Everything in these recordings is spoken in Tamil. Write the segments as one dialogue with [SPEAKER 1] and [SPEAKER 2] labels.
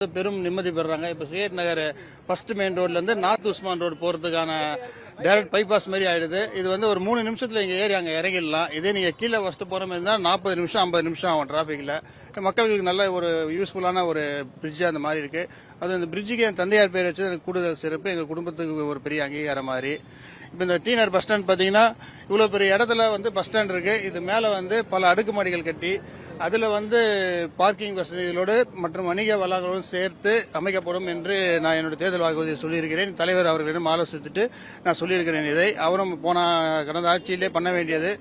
[SPEAKER 1] பெரும் நிம்மதி பெறாங்க. இப்ப சையத் நகர் ஃபர்ஸ்ட் மெயின் ரோட்ல இருந்து நார்த் உஸ்மான் ரோடு போறதுக்கான டைரக்ட் பைபாஸ் மாதிரி ஆயிடுது. இது வந்து ஒரு 3 நிமிஷத்துல இங்க ஏறி அங்க இறங்கிடலாம். இதே நீங்க கீழே ஃபர்ஸ்ட் போற மாதிரி இருந்தா 40 நிமிஷம் 50 நிமிஷம் ஆகும் டிராபிக்ல. மக்களுக்கு நல்ல ஒரு யூஸ்ஃபுல்லான ஒரு பிரிட்ஜ் அந்த மாதிரி இருக்கு. அது இந்த பிரிட்ஜுக்கு என் தந்தையார் பேர் வச்சு எனக்கு கூடுதல் சிறப்பு. எங்க குடும்பத்துக்கு ஒரு பெரிய அங்கீகாரம் மாதிரி. இப்போ இந்த டீனர் பஸ் ஸ்டாண்ட் பார்த்தீங்கன்னா இவ்வளோ பெரிய இடத்துல வந்து பஸ் ஸ்டாண்ட் இருக்கு. இது மேலே வந்து பல அடுக்குமாடிகள் கட்டி அதில் வந்து பார்க்கிங் வசதிகளோடு மற்றும் வணிக வளாகங்களும் சேர்த்து அமைக்கப்படும் என்று நான் என்னுடைய தேர்தல் வாக்குறுதியை சொல்லியிருக்கிறேன். தலைவர் அவர்களிடம் ஆலோசித்துட்டு நான் சொல்லியிருக்கிறேன். இதை அவரும் கடந்த ஆட்சியிலே பண்ண வேண்டியது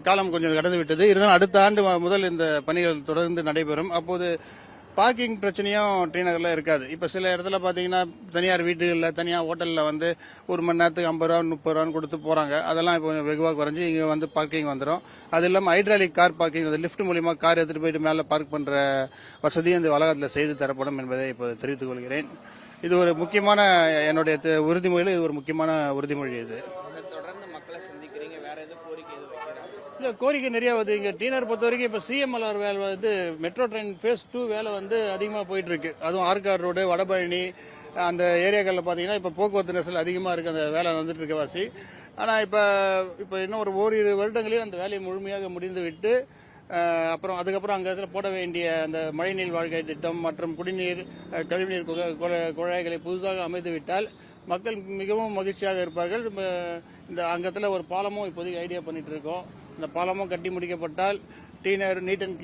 [SPEAKER 1] காலம் கொஞ்சம் கடந்து விட்டது. இருந்தாலும் அடுத்த ஆண்டு முதல் இந்த பணிகள் தொடர்ந்து நடைபெறும். அப்போது பார்க்கிங் பிரச்சனையும் டி நகர்ல இருக்காது. இப்ப சில இடத்துல பாத்தீங்கன்னா தனியார் வீடுகளில் தனியார் ஹோட்டல்ல வந்து ஒரு மணி நேரத்துக்கு 50 ரூபா 30 ரூபான்னு கொடுத்து போறாங்க. அதெல்லாம் இப்போ வெகுவாக குறைஞ்சி இங்க வந்து பார்க்கிங் வந்துடும். அது இல்லாமல் ஹைட்ராலிக் கார் பார்க்கிங் லிப்ட் மூலியமா கார் எடுத்துட்டு போயிட்டு மேல பார்க் பண்ற வசதியும் இந்த வளாகத்தில் செய்து தரப்படும் என்பதை இப்போ தெரிவித்துக் கொள்கிறேன். இது ஒரு முக்கியமான என்னுடைய உறுதிமொழியில் இது ஒரு முக்கியமான உறுதிமொழி. இது
[SPEAKER 2] தொடர்ந்து மக்களை சந்திக்கிறீங்க, வேற எதுவும் கோரிக்கை எதுவும் வைக்கிறாங்க?
[SPEAKER 1] இல்ல, கோரிக்கை நிறைய வருது. இங்க டீனர் பொறுத்த வரைக்கும் இப்ப சிஎம்எல்ஆர் வேலை வந்து மெட்ரோ ட்ரெயின் ஃபேஸ் 2 வேலை வந்து அதிகமா போயிட்டு இருக்கு. அதுவும் ஆற்காடு ரோடு வடபழனி அந்த ஏரியாக்கள்ல பாத்தீங்கன்னா இப்ப போக்குவரத்து நெரிசல் அதிகமா இருக்கு. அந்த வேலை வந்துட்டு இருக்க வாசி. ஆனா இப்ப இன்னும் ஒரு ஓரிரு வருடங்களில் அந்த வேலையை முழுமையாக முடிந்து விட்டு அதுக்கப்புறம் அங்க இடத்துல போட வேண்டிய அந்த மழைநீர் வாழ்க்கை திட்டம் மற்றும் குடிநீர் கழிவுநீர் குழாய்களை புதுசாக அமைத்து விட்டால் மக்கள் மிகவும் மகிழ்ச்சியாக இருப்பார்கள். இந்த அங்கத்துல ஒரு பாலமும் இப்போதைக்கு ஐடியா பண்ணிட்டு இருக்கோம். இந்த பாலமும் கட்டி முடிக்கப்பட்டால் டீனர் நீட் அண்ட்